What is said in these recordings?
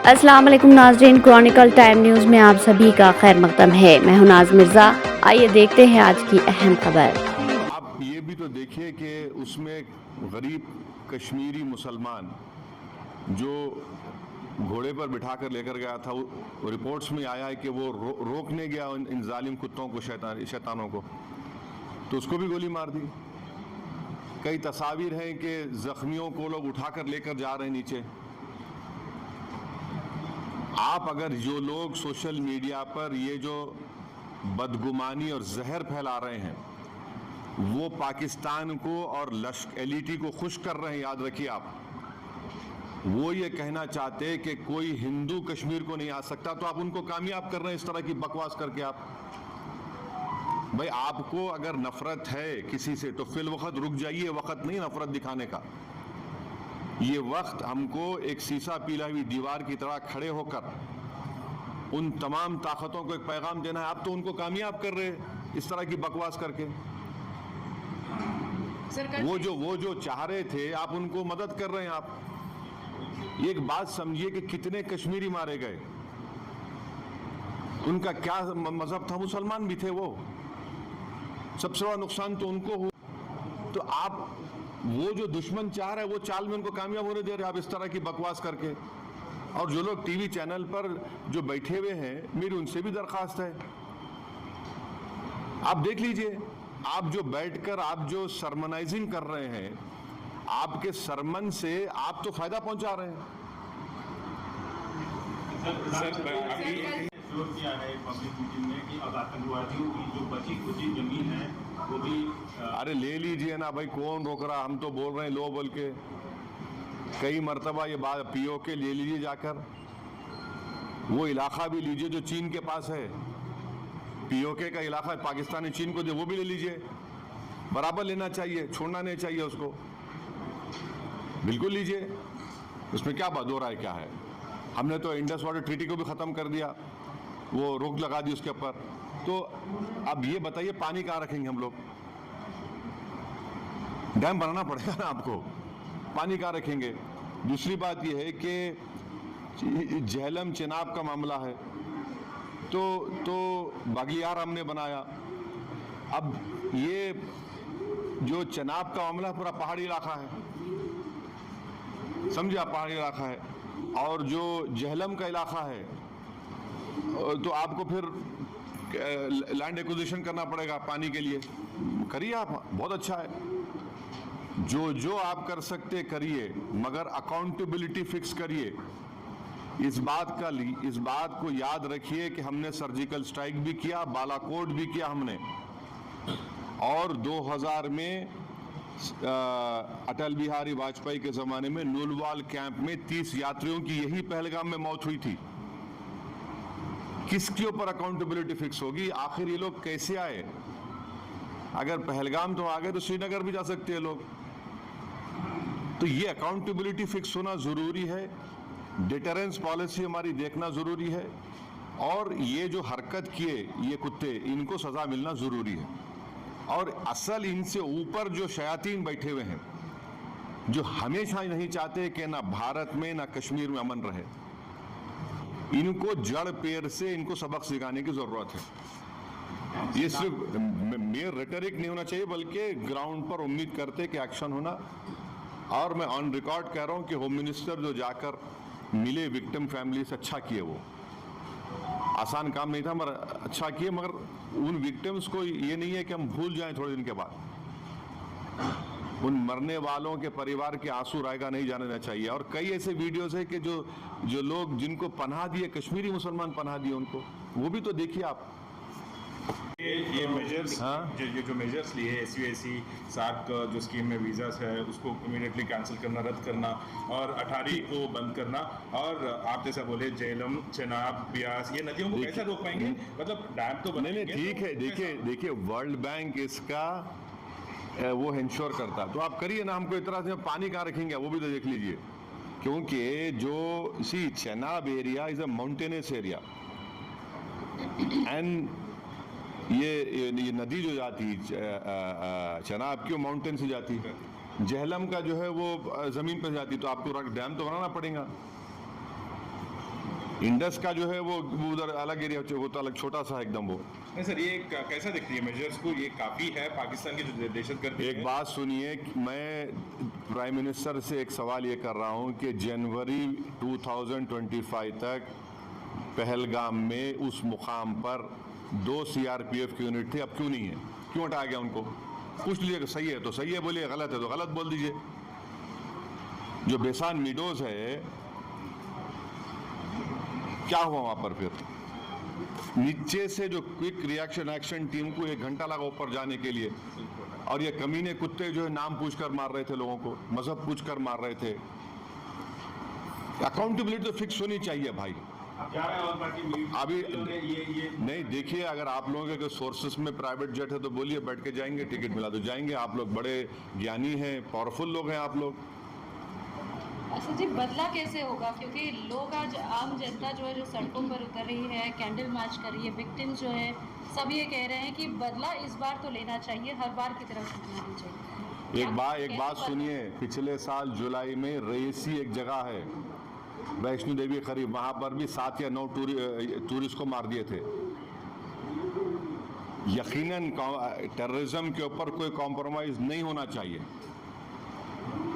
अस्सलाम वालेकुम नाज़रीन, क्रॉनिकल टाइम न्यूज़ में आप सभी का खैर मकदम है। मैं हूं नाज मिर्ज़ा। आइए देखते हैं आज की अहम खबर। आप ये भी तो देखिए कि उसमें गरीब कश्मीरी मुसलमान जो घोड़े पर बिठा कर लेकर गया था, वो रिपोर्ट्स में आया है कि वो रोकने गया इन जालिम कुत्तों को, शैतानों को, तो उसको भी गोली मार दी। कई तस्वीर हैं कि जख्मियों को लोग उठाकर लेकर जा रहे हैं नीचे। आप अगर जो लोग सोशल मीडिया पर ये जो बदगुमानी और जहर फैला रहे हैं वो पाकिस्तान को और एलईटी को खुश कर रहे हैं, याद रखिए आप। वो ये कहना चाहते हैं कि कोई हिंदू कश्मीर को नहीं आ सकता, तो आप उनको कामयाब कर रहे हैं इस तरह की बकवास करके। आप भाई, आपको अगर नफरत है किसी से तो फिल वक्त रुक जाइए। वक्त नहीं नफरत दिखाने का, ये वक्त हमको एक सीसा पीला हुई दीवार की तरह खड़े होकर उन तमाम ताकतों को एक पैगाम देना है। आप तो उनको कामयाब कर रहे हैं इस तरह की बकवास करके। वो जो चाह रहे थे, आप उनको मदद कर रहे हैं। आप एक बात समझिए कि कितने कश्मीरी मारे गए, उनका क्या मजहब था? मुसलमान भी थे वो। सबसे बड़ा नुकसान तो उनको हुआ। तो आप वो जो दुश्मन चाह रहा है वो चाल में उनको कामयाब होने दे रहे हैं आप इस तरह की बकवास करके। और जो लोग टीवी चैनल पर जो बैठे हुए हैं, मेरी उनसे भी दरखास्त है, आप देख लीजिए। आप जो बैठकर आप जो सरमनाइजिंग कर रहे हैं, आपके सरमन से आप तो फायदा पहुंचा रहे हैं। किया है पब्लिक मीटिंग में कि अब आतंकवादियों की जो बची खुची जमीन है वो भी अरे ले लीजिए ना भाई, कौन रोक रहा? हम तो बोल रहे हैं लो बोल के कई मरतबा ये बात। पीओके ले लीजिए जाकर, वो इलाका भी लीजिए जो चीन के पास है। पीओके का इलाका पाकिस्तान ने चीन को दे, वो भी ले लीजिए। बराबर लेना चाहिए, छोड़ना नहीं चाहिए उसको। बिल्कुल लीजिए, उसमें क्या बात हो रहा है? क्या है? हमने तो इंडस वाटर ट्रीटी को भी ख़त्म कर दिया, वो रोक लगा दी उसके ऊपर। तो अब ये बताइए पानी कहाँ रखेंगे हम लोग? डैम बनाना पड़ेगा ना आपको, पानी कहाँ रखेंगे? दूसरी बात ये है कि झेलम चिनाब का मामला है, तो बागियार हमने बनाया। अब ये जो चिनाब का मामला है पूरा पहाड़ी इलाका है, समझे आप? पहाड़ी इलाका है। और जो झेलम का इलाका है तो आपको फिर लैंड एक्विजिशन करना पड़ेगा पानी के लिए। करिए आप, बहुत अच्छा है। जो आप कर सकते करिए, मगर अकाउंटेबिलिटी फिक्स करिए। इस बात को याद रखिए कि हमने सर्जिकल स्ट्राइक भी किया, बालाकोट भी किया हमने। और 2000 में अटल बिहारी वाजपेयी के ज़माने में नुलवाल कैंप में 30 यात्रियों की यही पहलगाम में मौत हुई थी। किसके ऊपर अकाउंटेबिलिटी फिक्स होगी? आखिर ये लोग कैसे आए? अगर पहलगाम तो आ गए तो श्रीनगर भी जा सकते हैं लोग। तो ये अकाउंटेबिलिटी फिक्स होना ज़रूरी है। डिटरेंस पॉलिसी हमारी देखना ज़रूरी है। और ये जो हरकत किए ये कुत्ते, इनको सज़ा मिलना ज़रूरी है। और असल इनसे ऊपर जो शयातीन बैठे हुए हैं, जो हमेशा नहीं चाहते कि ना भारत में ना कश्मीर में अमन रहे, इनको जड़ पेड़ से इनको सबक सिखाने की जरूरत है। ये सिर्फ मेयर रेटरिक नहीं होना चाहिए, बल्कि ग्राउंड पर उम्मीद करते कि एक्शन होना। और मैं ऑन रिकॉर्ड कह रहा हूं कि होम मिनिस्टर जो जाकर मिले विक्टिम फैमिली से, अच्छा किए। वो आसान काम नहीं था मगर अच्छा किए। मगर उन विक्टिम्स को ये नहीं है कि हम भूल जाएं थोड़े दिन के बाद। उन मरने वालों के परिवार के आंसू रायगा नहीं जाने देना चाहिए। और कई ऐसे वीडियोस है कि जो लोग जिनको पनाह दिए, कश्मीरी मुसलमान पनाह दिए, उनको वो भी तो देखिए आप। ये मेजर्स, जो मेजर्स लिए SUAC सार्क का जो स्कीम में वीज़ास है उसको इमीडिएटली कैंसिल करना, रद्द करना, और अटारी को बंद करना। और आप जैसा बोले झेलम, चिनाब, ब्यास, ये नदियों को कैसे रोक पाएंगे? मतलब डैम तो बने। ठीक है, देखिए वर्ल्ड बैंक इसका वो इंश्योर करता, तो आप करिए ना। हमको इतना से पानी कहाँ रखेंगे वो भी तो देख लीजिए। क्योंकि जो Chenab area is a mountainous area, and ये नदी जो जाती चिनाब की माउंटेन से जाती है, झेलम का जो है वो जमीन पर जाती, तो आपको डैम तो बनाना पड़ेगा। इंडस का जो है वो उधर अलग एरिया, वो तो अलग छोटा सा एकदम वो। नहीं सर, ये कैसा दिखती है मेजर्स को? ये काफ़ी है पाकिस्तान की जो दहशतगर्दी एक बात सुनिए, मैं प्राइम मिनिस्टर से एक सवाल ये कर रहा हूँ कि जनवरी 2025 तक पहलगाम में उस मुकाम पर 2 सीआरपीएफ की यूनिट थी, अब क्यों नहीं है? क्यों हटाया गया उनको? पूछ लीजिए, सही है तो सही है बोलिए, गलत है तो गलत बोल दीजिए। जो बेसान मीडोज है, क्या हुआ वहां पर? फिर नीचे से जो क्विक रिएक्शन एक्शन टीम को 1 घंटा लगा ऊपर जाने के लिए, और ये कमीने कुत्ते जो है नाम पूछकर मार रहे थे लोगों को, मजहब पूछकर मार रहे थे। अकाउंटेबिलिटी तो फिक्स होनी चाहिए भाई। अभी ये नहीं, देखिए, अगर आप लोगों के सोर्सेस में प्राइवेट जेट है तो बोलिए, बैठ के जाएंगे, टिकट मिला तो जाएंगे। आप लोग बड़े ज्ञानी हैं, पावरफुल लोग हैं आप लोग। अच्छा जी, बदला कैसे होगा? क्योंकि लोग आज, आम जनता जो है, जो सड़कों पर उतर रही है, कैंडल मार्च कर रही है, विक्टिम्स जो है सब ये कह रहे हैं कि बदला इस बार तो लेना चाहिए, हर बार की तरह नहीं चाहिए। एक बात सुनिए, पिछले साल जुलाई में रईसी एक जगह है वैष्णो देवी करीब, वहां पर भी 7 या 9 टूरिस्ट को मार दिए थे। यकीनन टेररिज्म के ऊपर कोई कॉम्प्रोमाइज नहीं होना चाहिए,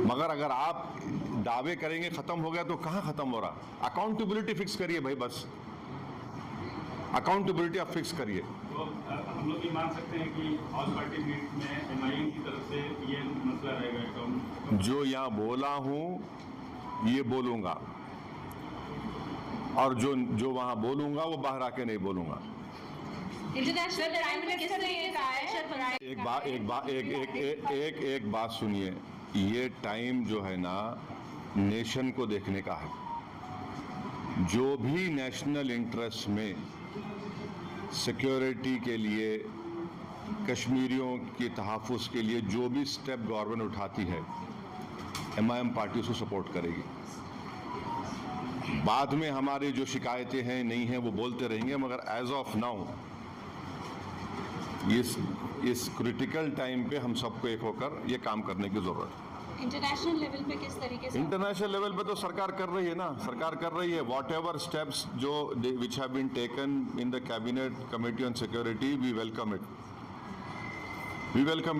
मगर अगर आप दावे करेंगे खत्म हो गया तो कहां खत्म हो रहा? अकाउंटेबिलिटी फिक्स करिए भाई, बस अकाउंटेबिलिटी आप फिक्स करिए। तो हम लोग ये मान सकते हैं कि ऑल पार्टी मीट में एमआईएम की तरफ से ये मसला रहेगा? जो यहाँ बोला हूं ये बोलूंगा, और जो वहां बोलूंगा वो बाहर आके नहीं बोलूंगा। इंटरनेशनल प्राइम मिनिस्टर ने ये कहा है। एक बात सुनिए, ये टाइम जो है ना नेशन को देखने का है। जो भी नेशनल इंटरेस्ट में सिक्योरिटी के लिए, कश्मीरियों के तहफ़्फ़ुज़ के लिए जो भी स्टेप गवर्नमेंट उठाती है, एमआईएम पार्टी उसको सपोर्ट करेगी। बाद में हमारी जो शिकायतें हैं नहीं हैं वो बोलते रहेंगे, मगर एज ऑफ नाउ इस क्रिटिकल टाइम पे हम सबको एक होकर ये काम करने की जरूरत है। इंटरनेशनल लेवल पे किस तरीके से? इंटरनेशनल लेवल पे तो सरकार कर रही है ना, सरकार कर रही है। वॉट एवर स्टेप्स जो which have been taken in the cabinet committee on security, we welcome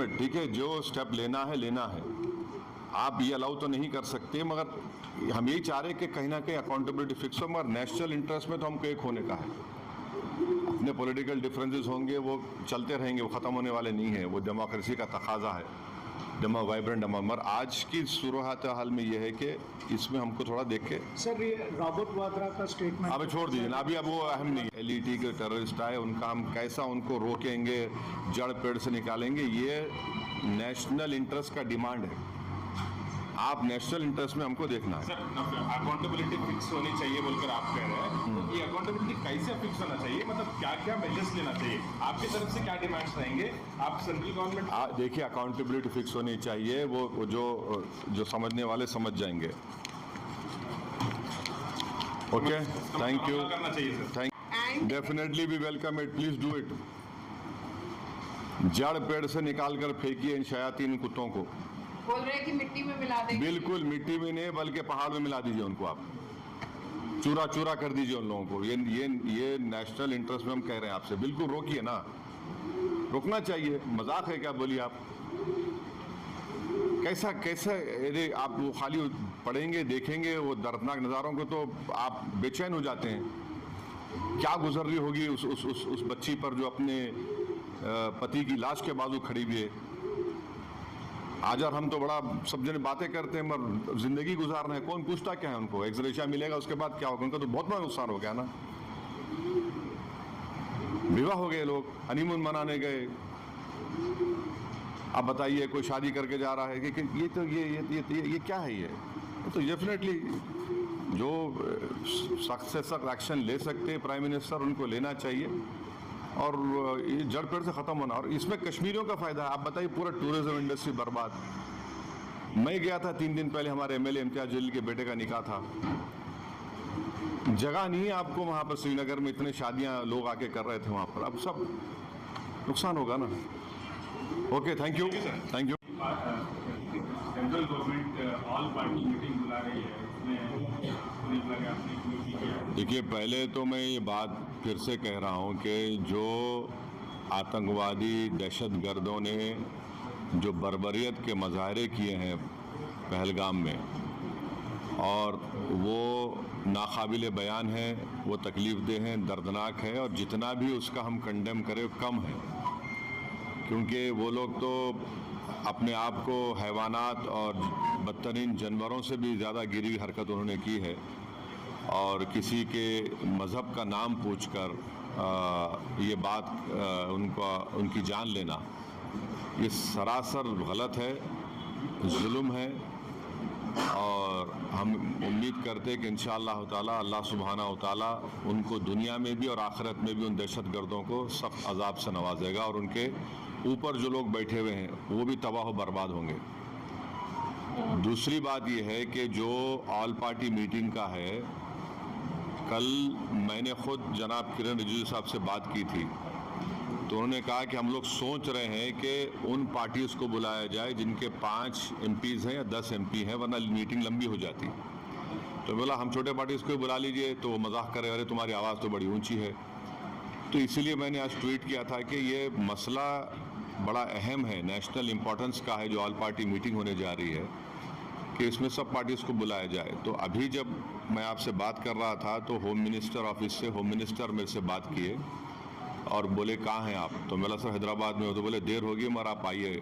it, ठीक है। जो स्टेप लेना है। आप ये अलाउ तो नहीं कर सकते, मगर हम यही चाह रहे हैं कि कहीं ना कहीं अकाउंटेबिलिटी फिक्स हो, मगर नेशनल इंटरेस्ट में तो हमको एक होने का है। अपने पॉलिटिकल डिफरेंसेस होंगे, वो चलते रहेंगे, वो ख़त्म होने वाले नहीं हैं। वो डेमोक्रेसी का तकाजा है, वाइब्रेंट मगर आज की सूरत हाल में यह है कि इसमें हमको थोड़ा देख के। सर, ये रॉबर्ट वाड्रा का स्टेटमेंट अब छोड़ दीजिए ना, अभी अब वो अहम नहीं है। एलईटी के टेररिस्ट आए, उनका हम कैसा उनको रोकेंगे, जड़ पेड़ से निकालेंगे, ये नेशनल इंटरेस्ट का डिमांड है। आप नेशनल इंटरेस्ट में हमको देखना है। सर, अकाउंटेबिलिटी फिक्स होनी चाहिए बोलकर आप कह रहे हैं, तो ये अकाउंटेबिलिटी कैसे फिक्स होना चाहिए? मतलब क्या क्या मेजर्स लेना चाहिए? आपकी तरफ से क्या डिमांड्स रहेंगे? आप सेंट्रल गवर्नमेंट देखिए, अकाउंटेबिलिटी फिक्स होनी चाहिए, वो जो समझने वाले समझ जाएंगे। Okay, thank you. करना चाहिए sir. Thank definitely we welcome it, please do it. जड़ पेड़ से निकाल कर फेंकिए इन शयातीन कुत्तों को। बोल रहे हैं कि मिट्टी में मिला देंगे। बिल्कुल मिट्टी में नहीं, बल्कि पहाड़ में मिला दीजिए उनको, आप चूरा चूरा कर दीजिए उन लोगों को। ये नेशनल इंटरेस्ट में हम कह रहे हैं आपसे, बिल्कुल रोकिए ना, रुकना चाहिए। मजाक है क्या? बोलिए आप, कैसा अरे आप वो खाली पढ़ेंगे, देखेंगे वो दर्दनाक नज़ारों को तो आप बेचैन हो जाते हैं। क्या गुजर रही होगी उस बच्ची पर जो अपने पति की लाश के बाजू खड़ी हुई है। आज और हम तो बड़ा सब जने बातें करते हैं, मगर जिंदगी गुजार रहे हैं, कौन पूछता क्या है उनको? एक्सग्रेशिया मिलेगा, उसके बाद क्या होगा? उनका तो बहुत बड़ा नुकसान हो गया ना। विवाह हो गए, लोग हनीमून मनाने गए, अब बताइए कोई शादी करके जा रहा है कि ये तो ये क्या है? ये तो डेफिनेटली जो सख्त से सख्त एक्शन ले सकते हैं प्राइम मिनिस्टर, उनको लेना चाहिए, और ये जड़ पेड़ से ख़त्म होना। और इसमें कश्मीरियों का फ़ायदा है। आप बताइए, पूरा टूरिज्म इंडस्ट्री बर्बाद। मैं गया था 3 दिन पहले, हमारे एमएलए इम्तियाज़ जलील के बेटे का निकाह था। जगह नहीं है आपको वहाँ पर, श्रीनगर में इतने शादियाँ लोग आके कर रहे थे वहाँ पर, अब सब नुकसान होगा ना। Okay, thank you. Central government all party meeting बुला रही है, उसमें आपने किया देखिए, पहले तो मैं ये बात फिर से कह रहा हूँ कि जो आतंकवादी दहशतगर्दों ने जो बर्बरियत के मज़ाहरे किए हैं पहलगाम में, और वो नाकाबिल बयान है, वो तकलीफ़देह हैं, दर्दनाक है, और जितना भी उसका हम कंडेम करें कम है, क्योंकि वो लोग तो अपने आप को हैवानात और बदतरीन जानवरों से भी ज़्यादा गिरी हरकत उन्होंने की है। और किसी के मज़हब का नाम पूछकर ये बात उनकी जान लेना, ये सरासर गलत है, जुल्म है। और हम उम्मीद करते हैं कि इंशाअल्लाह ताला अल्लाह सुब्हानहू व तआला उनको दुनिया में भी और आखिरत में भी उन दहशतगर्दों को सख्त अजाब से नवाजेगा, और उनके ऊपर जो लोग बैठे हुए हैं वो भी तबाह व बर्बाद होंगे। दूसरी बात ये है कि जो ऑल पार्टी मीटिंग का है, कल मैंने खुद जनाब किरण रिजिजू साहब से बात की थी, तो उन्होंने कहा कि हम लोग सोच रहे हैं कि उन पार्टीज़ को बुलाया जाए जिनके 5 MPs हैं या 10 MP हैं, वरना मीटिंग लंबी हो जाती। तो बोला हम छोटे पार्टीज़ को बुला लीजिए, तो वो मजाक करे, अरे तुम्हारी आवाज़ तो बड़ी ऊंची है। तो इसीलिए मैंने आज ट्वीट किया था कि ये मसला बड़ा अहम है, नेशनल इम्पोर्टेंस का है, जो ऑल पार्टी मीटिंग होने जा रही है, कि इसमें सब पार्टीज़ को बुलाया जाए। तो अभी जब मैं आपसे बात कर रहा था तो होम मिनिस्टर ऑफिस से होम मिनिस्टर मेरे से बात किए और बोले कहाँ हैं आप? तो मैं सर हैदराबाद में हो। तो बोले देर होगी मगर आप आइए।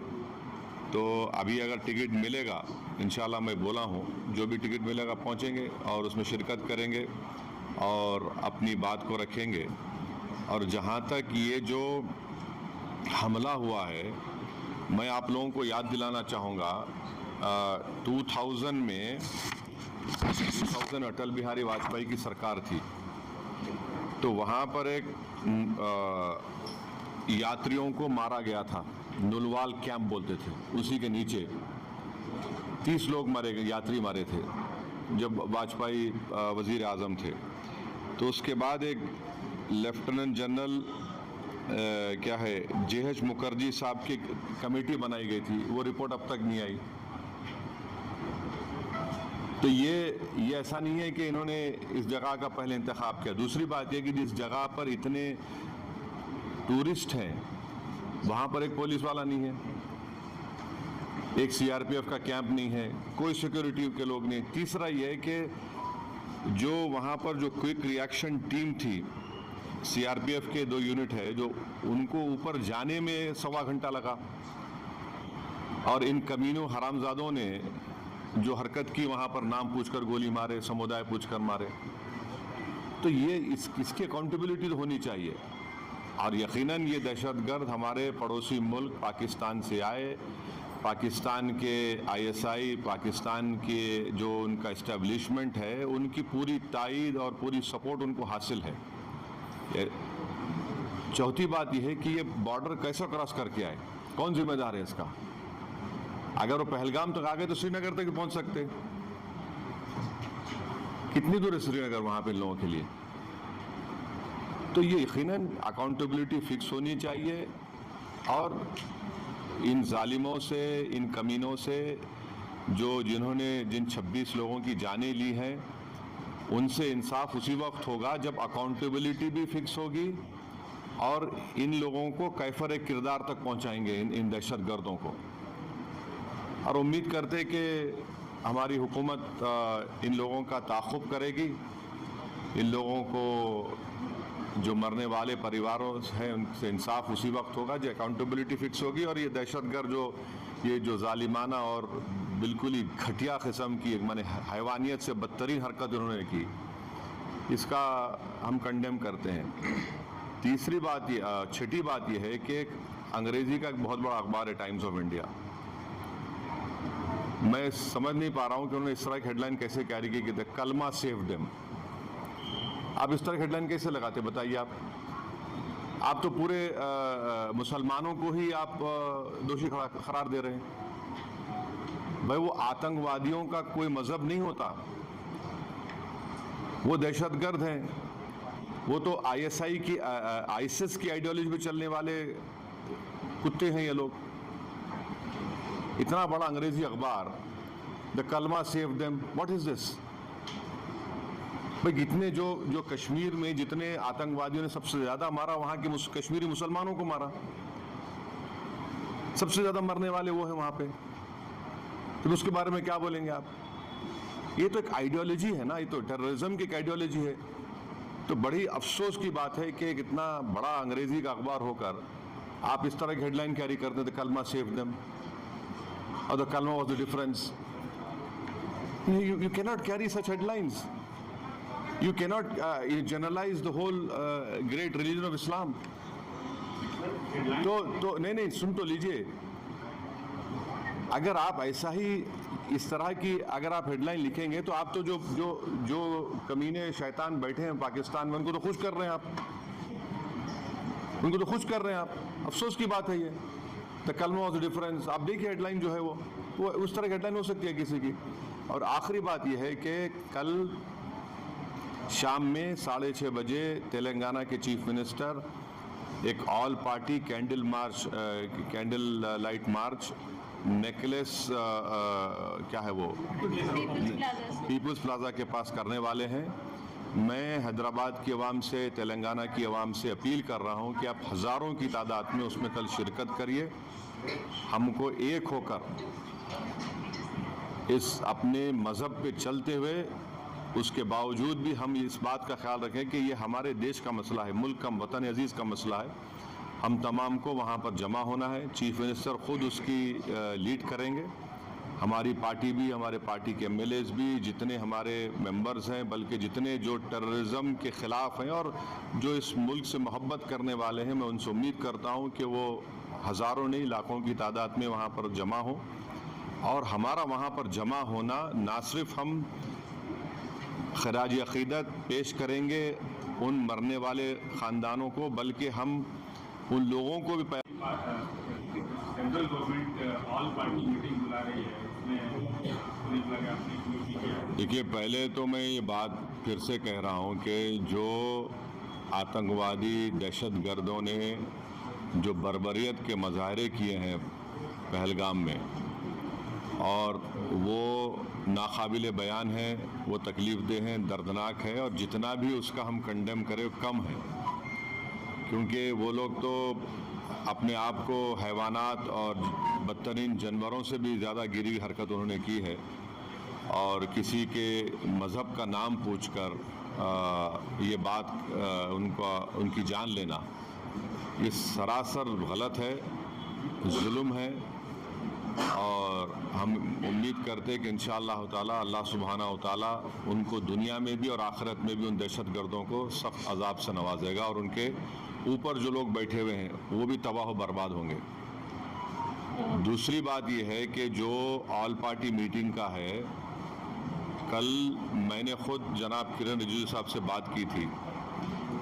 तो अभी अगर टिकट मिलेगा इंशाल्लाह, मैं बोला हूँ, जो भी टिकट मिलेगा पहुँचेंगे और उसमें शिरकत करेंगे और अपनी बात को रखेंगे। और जहाँ तक ये जो हमला हुआ है, मैं आप लोगों को याद दिलाना चाहूँगा, 2000 में 2000 अटल बिहारी वाजपेयी की सरकार थी, तो वहाँ पर एक यात्रियों को मारा गया था, नुलवाल कैंप बोलते थे, उसी के नीचे 30 लोग मारे गए, यात्री मारे थे जब वाजपेयी वज़ीर आज़म थे। तो उसके बाद एक लेफ्टिनेंट जनरल क्या है JH मुखर्जी साहब की कमेटी बनाई गई थी, वो रिपोर्ट अब तक नहीं आई। तो ये ऐसा नहीं है कि इन्होंने इस जगह का पहले इंतखाब किया। दूसरी बात यह कि जिस जगह पर इतने टूरिस्ट हैं वहाँ पर एक पुलिस वाला नहीं है, एक CRPF का कैंप नहीं है, कोई सिक्योरिटी के लोग नहीं। तीसरा ये है कि जो वहाँ पर जो क्विक रिएक्शन टीम थी, CRPF के 2 यूनिट है, जो उनको ऊपर जाने में 1.25 घंटा लगा, और इन कमीनों हरामजादों ने जो हरकत की, वहाँ पर नाम पूछकर गोली मारे, समुदाय पूछकर मारे। तो ये इसकी अकाउंटेबिलिटी तो होनी चाहिए। और यकीनन ये दहशतगर्द हमारे पड़ोसी मुल्क पाकिस्तान से आए, पाकिस्तान के ISI, पाकिस्तान के जो उनका इस्टेब्लिशमेंट है, उनकी पूरी तायद और पूरी सपोर्ट उनको हासिल है। चौथी बात यह है कि ये बॉर्डर कैसे क्रॉस करके आए, कौन जिम्मेदार है इसका? अगर वो पहलगाम तक आ गए तो श्रीनगर तक पहुंच सकते। कितनी दूर है श्रीनगर वहां पे लोगों के लिए? तो ये यकीनन अकाउंटेबिलिटी फिक्स होनी चाहिए, और इन जालिमों से, इन कमीनों से, जिन 26 लोगों की जानें ली हैं, उनसे इंसाफ उसी वक्त होगा जब अकाउंटेबिलिटी भी फिक्स होगी और इन लोगों को कैफर किरदार तक पहुंचाएंगे, इन दहशतगर्दों को। और उम्मीद करते कि हमारी हुकूमत इन लोगों का ताक़ुब करेगी, इन लोगों को जो मरने वाले परिवारों हैं उनसे इंसाफ उसी वक्त होगा जब अकाउंटेबिलिटी फिक्स होगी। और ये दहशतगर्द ये जो जालिमाना और बिल्कुल ही घटिया किस्म की, माने हैवानियत से बदतरीन हरकत उन्होंने की, इसका हम कंडेम करते हैं। तीसरी बात छठी बात यह है कि अंग्रेज़ी का एक बहुत बड़ा अखबार है टाइम्स ऑफ इंडिया, मैं समझ नहीं पा रहा हूँ कि उन्होंने इस तरह की हेडलाइन कैसे कैरी की कि कलमा सेव देम। आप इस तरह की हेडलाइन कैसे लगाते बताइए? आप तो पूरे मुसलमानों को ही आप दोषी करार दे रहे हैं। भाई वो आतंकवादियों का कोई मजहब नहीं होता, वो दहशतगर्द हैं, वो तो ISI की ISIS की आइडियोलॉजी में चलने वाले कुत्ते हैं ये लोग। इतना बड़ा अंग्रेजी अखबार, द कलमा save them, what is this? भाई कितने जो कश्मीर में जितने आतंकवादियों ने सबसे ज्यादा मारा, वहां के कश्मीरी मुसलमानों को मारा, सबसे ज्यादा मरने वाले वो है वहां पे। तो उसके बारे में क्या बोलेंगे आप? ये तो एक आइडियोलॉजी है ना, ये तो टेररिज्म की एक आइडियोलॉजी है। तो बड़ी अफसोस की बात है कि इतना बड़ा अंग्रेजी का अखबार होकर आप इस तरह की हेडलाइन कैरी करते थे, कलमा सेव देम और द कलमा was the difference. You cannot carry such headlines. You cannot generalize the whole great religion of Islam. तो नहीं सुन तो लीजिए, अगर आप ऐसा ही इस तरह की अगर आप हेडलाइन लिखेंगे तो आप तो जो कमीने शैतान बैठे हैं पाकिस्तान में उनको तो खुश कर रहे हैं आप, उनको तो खुश कर रहे हैं आप। अफसोस की बात है ये। द कलमा वाज द डिफरेंस, आप देखिए हेडलाइन जो है वो उस तरह की हेडलाइन हो सकती है किसी की। और आखिरी बात यह है कि कल शाम में 6:30 बजे तेलंगाना के चीफ मिनिस्टर एक all party candle light march necklace क्या है वो पीपल्स प्लाजा के पास करने वाले हैं। मैं हैदराबाद की आवाम से, तेलंगाना की आवाम से अपील कर रहा हूं कि आप हज़ारों की तादाद में उसमें कल शिरकत करिए। हमको एक होकर इस अपने मज़हब पे चलते हुए उसके बावजूद भी हम इस बात का ख्याल रखें कि ये हमारे देश का मसला है, मुल्क का, वतन अजीज़ का मसला है। हम तमाम को वहाँ पर जमा होना है। चीफ मिनिस्टर ख़ुद उसकी लीड करेंगे, हमारी पार्टी भी, हमारे पार्टी के MLAs भी, जितने हमारे मेंबर्स हैं, बल्कि जितने जो टेररिज्म के ख़िलाफ़ हैं और जो इस मुल्क से मोहब्बत करने वाले हैं, मैं उनसे उम्मीद करता हूँ कि वो हज़ारों नहीं लाखों की तादाद में वहाँ पर जमा हों। और हमारा वहाँ पर जमा होना ना सिर्फ हम खराज अक़ीदत पेश करेंगे उन मरने वाले ख़ानदानों को, बल्कि हम उन लोगों को भी central government all party meeting बुला रही है, उसमें देखिए, पहले तो मैं ये बात फिर से कह रहा हूँ कि जो आतंकवादी दहशतगर्दों ने जो बर्बरियत के मज़ाहरे किए हैं पहलगाम में, और वो नाकाबिले बयान है, वो तकलीफ़देह हैं, दर्दनाक है, और जितना भी उसका हम कंडेम करें कम है। क्योंकि वो लोग तो अपने आप को हैवानात और बदतरीन जानवरों से भी ज़्यादा गिरी हरकत उन्होंने की है। और किसी के मज़हब का नाम पूछकर ये बात उनकी जान लेना, ये सरासर गलत है, जुल्म है। और हम उम्मीद करते हैं कि इंशाअल्लाह ताला अल्लाह सुब्हाना व तआला उनको दुनिया में भी और आखिरत में भी उन दहशतगर्दों को सख्त अजाब से नवाजेगा, और उनके ऊपर जो लोग बैठे हुए हैं वो भी तबाह व बर्बाद होंगे। दूसरी बात यह है कि जो ऑल पार्टी मीटिंग का है, कल मैंने ख़ुद जनाब किरण रिजिजू साहब से बात की थी,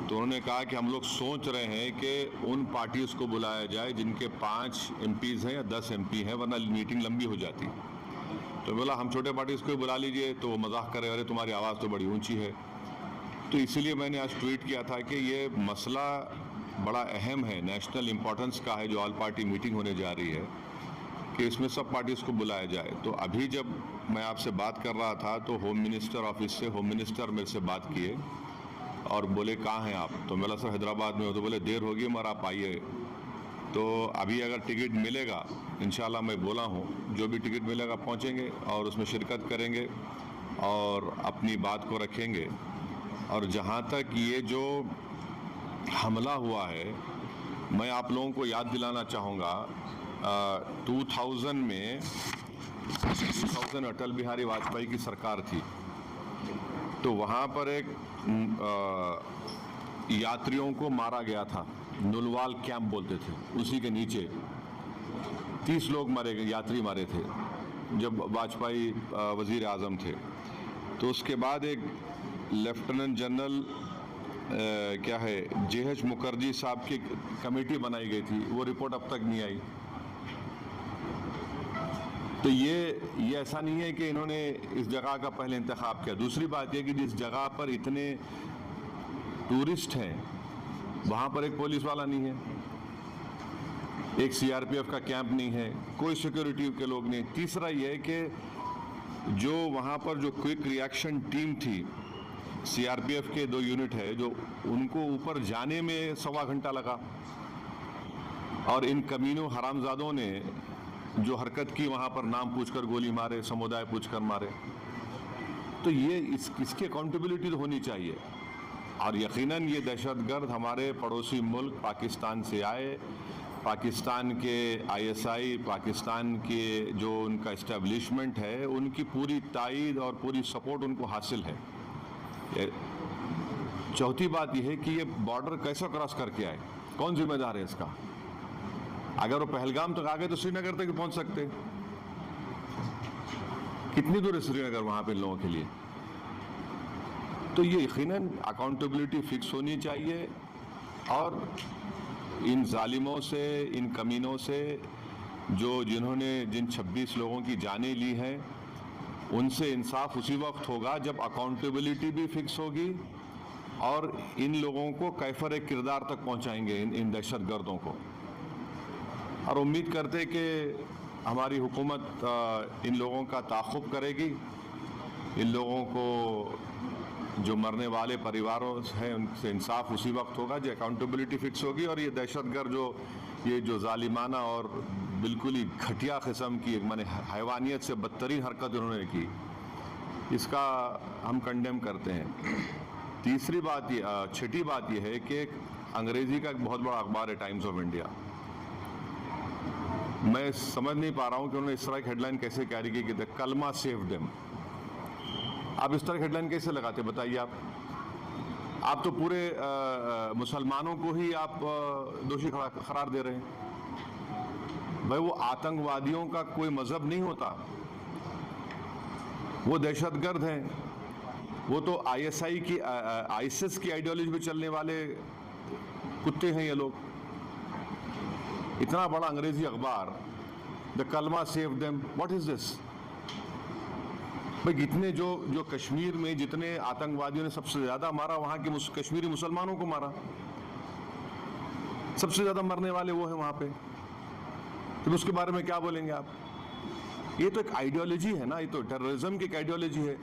तो उन्होंने कहा कि हम लोग सोच रहे हैं कि उन पार्टीज़ को बुलाया जाए जिनके 5 MPs हैं या 10 MP हैं, वरना मीटिंग लंबी हो जाती। तो बोला हम छोटे पार्टीज़ को बुला लीजिए, तो वो मजाक करे, अरे तुम्हारी आवाज़ तो बड़ी ऊंची है। तो इसीलिए मैंने आज ट्वीट किया था कि ये मसला बड़ा अहम है, नेशनल इम्पोर्टेंस का है, जो ऑल पार्टी मीटिंग होने जा रही है, कि इसमें सब पार्टीज़ को बुलाया जाए। तो अभी जब मैं आपसे बात कर रहा था तो होम मिनिस्टर ऑफिस से होम मिनिस्टर मेरे से बात किए और बोले कहाँ हैं आप? तो मैं बोला सर हैदराबाद में हो। तो बोले देर होगी मगर आप आइए। तो अभी अगर टिकट मिलेगा इंशाल्लाह, मैं बोला हूँ, जो भी टिकट मिलेगा पहुँचेंगे और उसमें शिरकत करेंगे और अपनी बात को रखेंगे। और जहाँ तक ये जो हमला हुआ है, मैं आप लोगों को याद दिलाना चाहूँगा 2000 में अटल बिहारी वाजपेयी की सरकार थी, तो वहाँ पर एक यात्रियों को मारा गया था, नुलवाल कैंप बोलते थे, उसी के नीचे 30 लोग मारे गए, यात्री मारे थे जब वाजपेयी वज़ीर आज़म थे। तो उसके बाद एक लेफ्टिनेंट जनरल क्या है JH मुखर्जी साहब की कमेटी बनाई गई थी, वो रिपोर्ट अब तक नहीं आई। तो ये ऐसा नहीं है कि इन्होंने इस जगह का पहले इंतखाब किया। दूसरी बात यह कि जिस जगह पर इतने टूरिस्ट हैं वहाँ पर एक पुलिस वाला नहीं है, एक CRPF का कैंप नहीं है, कोई सिक्योरिटी के लोग नहीं। तीसरा ये है कि जो वहाँ पर जो क्विक रिएक्शन टीम थी सीआरपीएफ के 2 यूनिट है जो उनको ऊपर जाने में 1.25 घंटा लगा, और इन कमीनों हरामजादों ने जो हरकत की वहाँ पर नाम पूछकर गोली मारे, समुदाय पूछकर मारे, तो ये इसकी अकाउंटेबिलिटी तो होनी चाहिए। और यकीनन ये दहशतगर्द हमारे पड़ोसी मुल्क पाकिस्तान से आए, पाकिस्तान के आईएसआई, पाकिस्तान के जो उनका इस्टेब्लिशमेंट है, उनकी पूरी तायद और पूरी सपोर्ट उनको हासिल है। चौथी बात यह है कि ये बॉर्डर कैसे क्रॉस करके आए, कौन जिम्मेदार है इसका? अगर वो पहलगाम तक आ गए तो श्रीनगर तक पहुंच सकते। कितनी दूर है श्रीनगर वहां पे लोगों के लिए? तो ये यकीनन अकाउंटेबिलिटी फिक्स होनी चाहिए, और इन जालिमों से, इन कमीनों से जिन्होंने जिन 26 लोगों की जानें ली हैं, उनसे इंसाफ उसी वक्त होगा जब अकाउंटेबिलिटी भी फिक्स होगी और इन लोगों को कैफर किरदार तक पहुंचाएंगे, इन दहशतगर्दों को। और उम्मीद करते कि हमारी हुकूमत इन लोगों का ताक़ुब करेगी, इन लोगों को जो मरने वाले परिवारों हैं उनसे इंसाफ उसी वक्त होगा जब अकाउंटेबिलिटी फिक्स होगी। और ये दहशतगर्द ये जो जालिमाना और बिल्कुल ही घटिया किस्म की, माने हैवानियत से बदतरीन हरकत उन्होंने की, इसका हम कंडेम करते हैं। तीसरी बात छठी बात ये है कि अंग्रेज़ी का एक बहुत बड़ा अखबार है टाइम्स ऑफ इंडिया, मैं समझ नहीं पा रहा हूँ कि उन्होंने इस तरह की हेडलाइन कैसे कैरी की कि द कलमा सेव देम। आप इस तरह की हेडलाइन कैसे लगाते बताइए? आप तो पूरे मुसलमानों को ही आप दोषी करार दे रहे हैं। भाई वो आतंकवादियों का कोई मजहब नहीं होता, वो दहशतगर्द हैं, वो तो आईएसआई की आईसिस की आइडियोलॉजी पे चलने वाले कुत्ते हैं ये लोग। इतना बड़ा अंग्रेजी अखबार, द कलमा save them, what is this? भाई कितने जो कश्मीर में जितने आतंकवादियों ने सबसे ज्यादा मारा, वहां के कश्मीरी मुसलमानों को मारा, सबसे ज्यादा मरने वाले वो है वहां पे, तो उसके बारे में क्या बोलेंगे आप? ये तो एक आइडियोलॉजी है ना, ये तो टेररिज्म की एक आइडियोलॉजी है।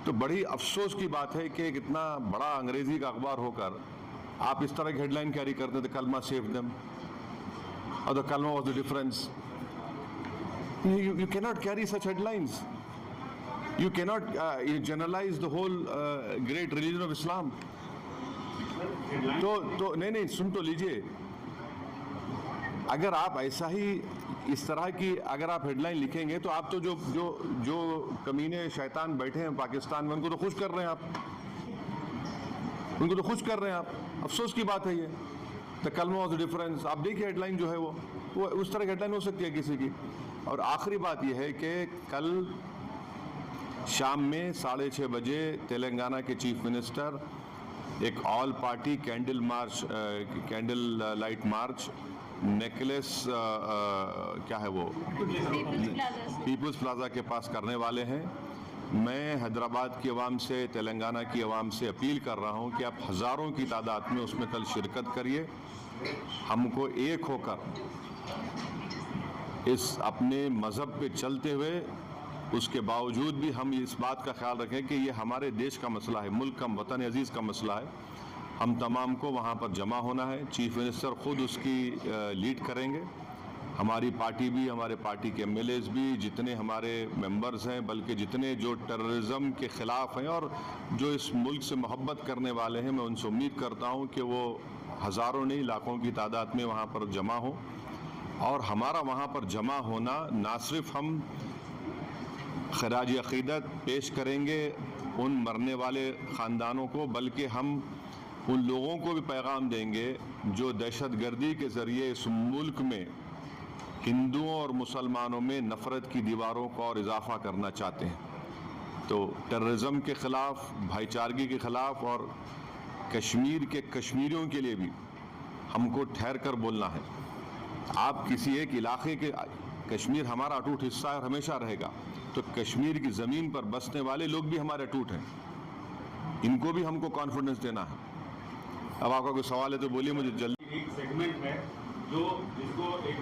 तो बड़ी अफसोस की बात है कि इतना बड़ा अंग्रेजी का अखबार होकर आप इस तरह की हेडलाइन कैरी करते थे, कलमा सेव देम और द कलमा was the difference. You cannot carry such headlines. You cannot generalize the whole great religion of Islam. तो नहीं सुन तो लीजिए, अगर आप ऐसा ही इस तरह की अगर आप हेडलाइन लिखेंगे तो आप तो जो कमीने शैतान बैठे हैं पाकिस्तान में उनको तो खुश कर रहे हैं आप, उनको तो खुश कर रहे हैं आप। अफसोस की बात है ये। द कलमा वाज द डिफरेंस, आप देखिए हेडलाइन जो है वो उस तरह की हेडलाइन हो सकती है किसी की। और आखिरी बात यह है कि कल शाम में 6:30 बजे तेलंगाना के चीफ मिनिस्टर एक all party candle light march necklace क्या है वो पीपल्स प्लाजा के पास करने वाले हैं। मैं हैदराबाद की आवाम से, तेलंगाना की आवाम से अपील कर रहा हूं कि आप हज़ारों की तादाद में उसमें कल शिरकत करिए। हमको एक होकर इस अपने मज़हब पे चलते हुए उसके बावजूद भी हम इस बात का ख्याल रखें कि ये हमारे देश का मसला है, मुल्क का, वतन अजीज़ का मसला है। हम तमाम को वहाँ पर जमा होना है। चीफ मिनिस्टर ख़ुद उसकी लीड करेंगे, हमारी पार्टी भी, हमारे पार्टी के एमएलएज भी, जितने हमारे मेंबर्स हैं, बल्कि जितने जो टेररिज्म के ख़िलाफ़ हैं और जो इस मुल्क से मोहब्बत करने वाले हैं, मैं उनसे उम्मीद करता हूँ कि वो हज़ारों नहीं लाखों की तादाद में वहाँ पर जमा हो। और हमारा वहाँ पर जमा होना ना सिर्फ हम खराज अक़ीदत पेश करेंगे उन मरने वाले ख़ानदानों को, बल्कि हम उन लोगों को भी पैगाम देंगे जो दहशतगर्दी के ज़रिए इस मुल्क में हिंदुओं और मुसलमानों में नफ़रत की दीवारों को और इजाफ़ा करना चाहते हैं। तो टेररिज्म के ख़िलाफ़, भाईचारगी के ख़िलाफ़ और कश्मीर के कश्मीरियों के लिए भी हमको ठहर कर बोलना है। आप किसी एक इलाके के, कश्मीर हमारा अटूट हिस्सा है और हमेशा रहेगा, तो कश्मीर की ज़मीन पर बसने वाले लोग भी हमारे अटूट हैं, इनको भी हमको कॉन्फिडेंस देना है। अब आपका कोई सवाल है तो बोलिए, मुझे जल्दी। एक सेगमेंट है जो जिसको एक